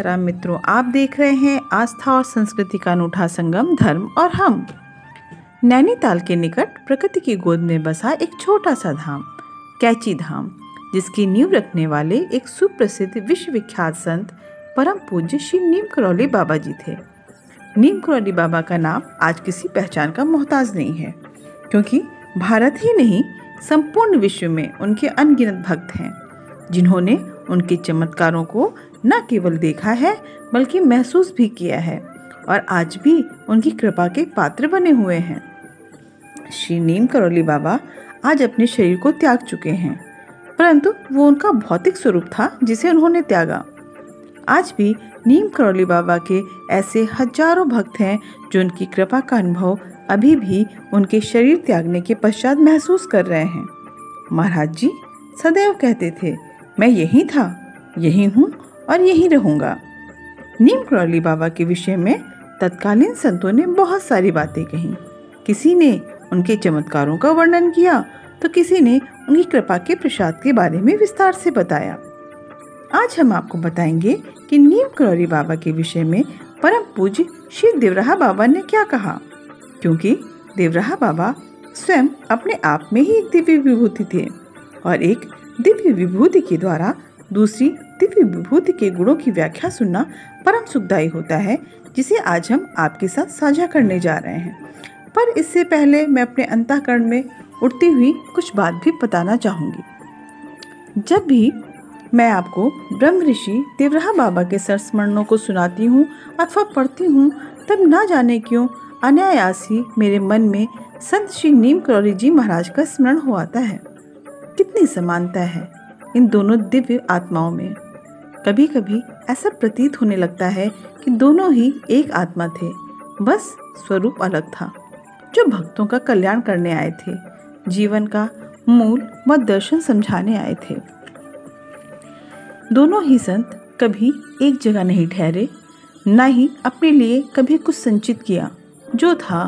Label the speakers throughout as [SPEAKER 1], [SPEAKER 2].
[SPEAKER 1] राम मित्रों, आप देख रहे हैं आस्था और संस्कृति का अनूठा संगम धर्म और हम। नैनीताल के निकट प्रकृति की गोद में बसा एक छोटा सा धाम, कैची धाम, जिसकी नींव रखने वाले एक सुप्रसिद्ध विश्वविख्यात संत परम पूज्य श्री नीम करौली बाबा जी थे। नीम करौली बाबा का नाम आज किसी पहचान का मोहताज नहीं है, क्योंकि भारत ही नहीं संपूर्ण विश्व में उनके अनगिनत भक्त हैं, जिन्होंने उनके चमत्कारों को न केवल देखा है बल्कि महसूस भी किया है और आज भी उनकी कृपा के पात्र बने हुए हैं। श्री नीम करौली बाबा आज अपने शरीर को त्याग चुके हैं, परंतु वो उनका भौतिक स्वरूप था जिसे उन्होंने त्यागा। आज भी नीम करौली बाबा के ऐसे हजारों भक्त हैं जो उनकी कृपा का अनुभव अभी भी उनके शरीर त्यागने के पश्चात महसूस कर रहे हैं। महाराज जी सदैव कहते थे, मैं यही था, यही हूँ और यही रहूँगा। नीम करौली बाबा के विषय में तत्कालीन संतों ने बहुत सारी बातें कही। किसी ने उनके चमत्कारों का वर्णन किया तो किसी ने उनकी कृपा के प्रसाद के बारे में विस्तार से बताया। आज हम आपको बताएंगे कि नीम करौली बाबा के विषय में परम पूज्य श्री देवराहा बाबा ने क्या कहा, क्योंकि देवराहा बाबा स्वयं अपने आप में ही एक दिव्य विभूति थे और एक दिव्य विभूति के द्वारा दूसरी दिव्य विभूति के गुणों की व्याख्या सुनना परम सुखदायी होता है, जिसे आज हम आपके साथ साझा करने जा रहे हैं। पर इससे पहले मैं अपने अंतःकरण में उठती हुई कुछ बात भी बताना चाहूँगी। जब भी मैं आपको ब्रह्म ऋषि देवराहा बाबा के संस्मरणों को सुनाती हूँ अथवा पढ़ती हूँ, तब ना जाने क्यों अनायास ही मेरे मन में संत श्री नीम करौली जी महाराज का स्मरण हो आता है। कितनी समानता है इन दोनों दिव्य आत्माओं में। कभी कभी ऐसा प्रतीत होने लगता है कि दोनों ही एक आत्मा थे, बस स्वरूप अलग था। जो भक्तों का कल्याण करने आए थे, जीवन का मूल व दर्शन समझाने आए थे। दोनों ही संत कभी एक जगह नहीं ठहरे, न ही अपने लिए कभी कुछ संचित किया। जो था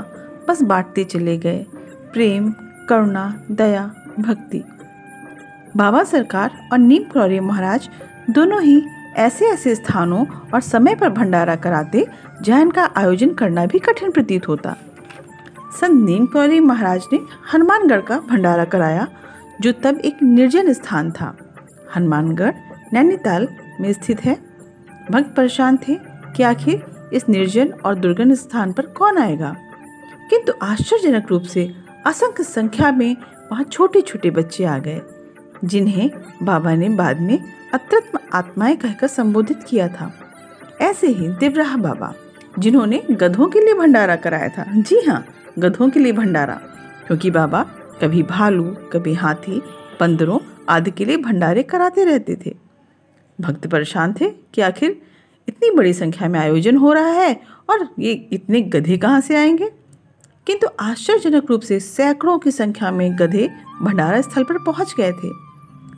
[SPEAKER 1] बस बांटते चले गए, प्रेम, करुणा, दया, भक्ति। बाबा सरकार और नीम करौली महाराज दोनों ही ऐसे ऐसे स्थानों और समय पर भंडारा कराते जहाँ इनका आयोजन करना भी कठिन प्रतीत होता। संत नीम करौली महाराज ने हनुमानगढ़ का भंडारा कराया, जो तब एक निर्जन स्थान था। हनुमानगढ़ नैनीताल में स्थित है। भक्त परेशान थे कि आखिर इस निर्जन और दुर्गम स्थान पर कौन आएगा, किंतु आश्चर्यजनक रूप से असंख्य संख्या में वहाँ छोटे छोटे बच्चे आ गए, जिन्हें बाबा ने बाद में अतृप्त आत्माएं कहकर संबोधित किया था। ऐसे ही देवराहा बाबा, जिन्होंने गधों के लिए भंडारा कराया था। जी हाँ, गधों के लिए भंडारा, क्योंकि बाबा कभी भालू, कभी हाथी, बंदरों आदि के लिए भंडारे कराते रहते थे। भक्त परेशान थे कि आखिर इतनी बड़ी संख्या में आयोजन हो रहा है और ये इतने गधे कहाँ से आएंगे, किंतु आश्चर्यजनक रूप से सैकड़ों की संख्या में गधे भंडारा स्थल पर पहुंच गए थे।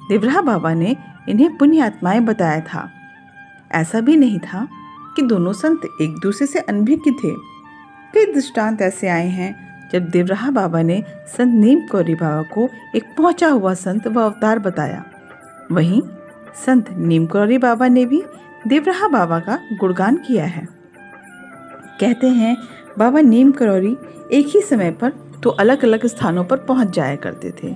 [SPEAKER 1] देवराहा बाबा ने इन्हें पुण्य आत्माएं बताया था। ऐसा भी नहीं था कि दोनों संत एक दूसरे से अनभिज्ञ थे। कई दृष्टांत ऐसे आए हैं जब देवराहा बाबा ने संत नीम करौली बाबा को एक पहुंचा हुआ संत व अवतार बताया। वहीं संत नीम करौली बाबा ने भी देवराहा बाबा का गुणगान किया है। कहते हैं बाबा नीम करौली एक ही समय पर तो अलग अलग स्थानों पर पहुंच जाया करते थे।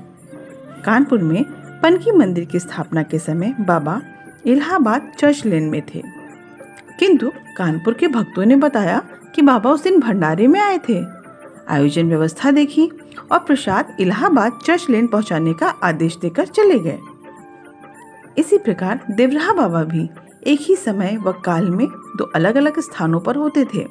[SPEAKER 1] कानपुर में पनकी मंदिर की स्थापना के समय बाबा इलाहाबाद चर्च लेन में थे, किंतु कानपुर के भक्तों ने बताया कि बाबा उस दिन भंडारे में आए थे। आयोजन व्यवस्था देखी और प्रसाद इलाहाबाद चर्च लेन पहुंचाने का आदेश देकर चले गए। इसी प्रकार देवराहा बाबा भी एक ही समय व काल में दो अलग अलग स्थानों पर होते थे।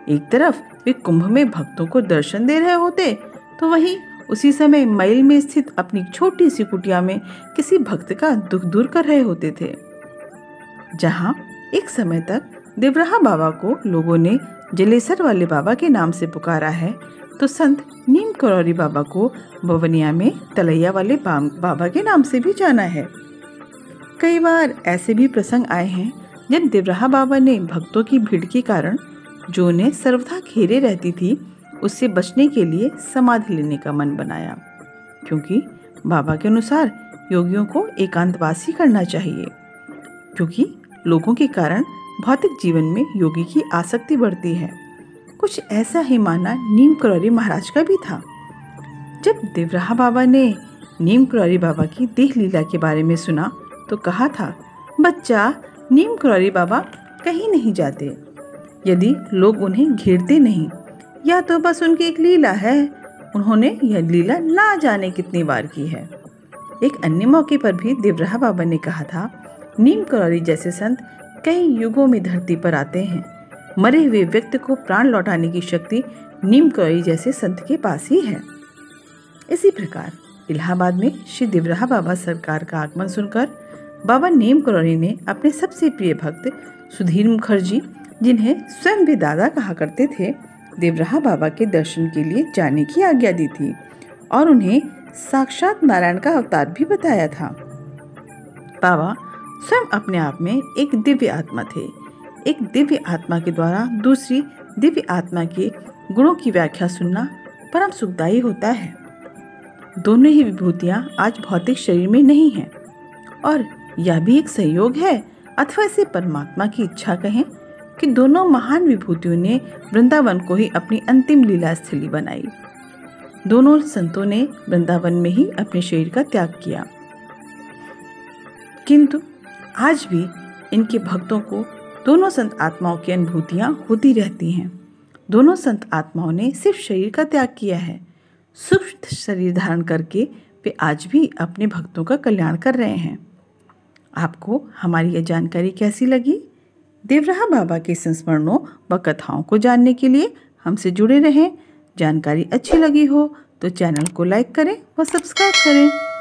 [SPEAKER 1] एक तरफ वे कुंभ में भक्तों को दर्शन दे रहे होते, तो वहीं उसी समय मैल में स्थित अपनी छोटी सी कुटिया में किसी भक्त का दुख दूर कर रहे होते थे। जहां एक समय तक देवराहा बाबा को लोगों ने जलेसर वाले बाबा के नाम से पुकारा है, तो संत नीम करौली बाबा को बवनिया में तलैया वाले बाबा के नाम से भी जाना है। कई बार ऐसे भी प्रसंग आए हैं जब देवराहा बाबा ने भक्तों की भीड़ के कारण जो उन्हें सर्वथा घेरे रहती थी, उससे बचने के लिए समाधि लेने का मन बनाया, क्योंकि बाबा के अनुसार योगियों को एकांतवासी करना चाहिए, क्योंकि लोगों के कारण भौतिक जीवन में योगी की आसक्ति बढ़ती है। कुछ ऐसा ही माना नीम करौरी महाराज का भी था। जब देवराहा बाबा ने नीम करौरी बाबा की देह लीला के बारे में सुना तो कहा था, बच्चा, नीम करौरी बाबा कहीं नहीं जाते। यदि लोग उन्हें घेरते नहीं, या तो बस उनकी एक लीला है। उन्होंने यह लीला ना जाने कितनी बार की है। एक अन्य मौके पर भी देवराहा बाबा ने कहा था, नीम करौरी जैसे संत कई युगों में धरती पर आते हैं। मरे हुए व्यक्ति को प्राण लौटाने की शक्ति नीम करौरी जैसे संत के पास ही है। इसी प्रकार इलाहाबाद में श्री देवराहा बाबा सरकार का आगमन सुनकर बाबा नीम करौरी ने अपने सबसे प्रिय भक्त सुधीर मुखर्जी, जिन्हें स्वयं भी दादा कहा करते थे, देवराहा बाबा के दर्शन के लिए जाने की आज्ञा दी थी और उन्हें साक्षात नारायण का अवतार भी बताया था। बाबा स्वयं अपने आप में एक दिव्य आत्मा थे। एक दिव्य आत्मा के द्वारा दूसरी दिव्य आत्मा के गुणों की व्याख्या सुनना परम सुखदायी होता है। दोनों ही विभूतियां आज भौतिक शरीर में नहीं हैं और यह भी एक संयोग है, अथवा इसे परमात्मा की इच्छा कहें, कि दोनों महान विभूतियों ने वृंदावन को ही अपनी अंतिम लीला स्थली बनाई। दोनों संतों ने वृंदावन में ही अपने शरीर का त्याग किया, किंतु आज भी इनके भक्तों को दोनों संत आत्माओं की अनुभूतियां होती रहती हैं। दोनों संत आत्माओं ने सिर्फ शरीर का त्याग किया है। सूक्ष्म शरीर धारण करके वे आज भी अपने भक्तों का कल्याण कर रहे हैं। आपको हमारी यह जानकारी कैसी लगी? देवराहा बाबा के संस्मरणों व कथाओं को जानने के लिए हमसे जुड़े रहें। जानकारी अच्छी लगी हो तो चैनल को लाइक करें व सब्सक्राइब करें।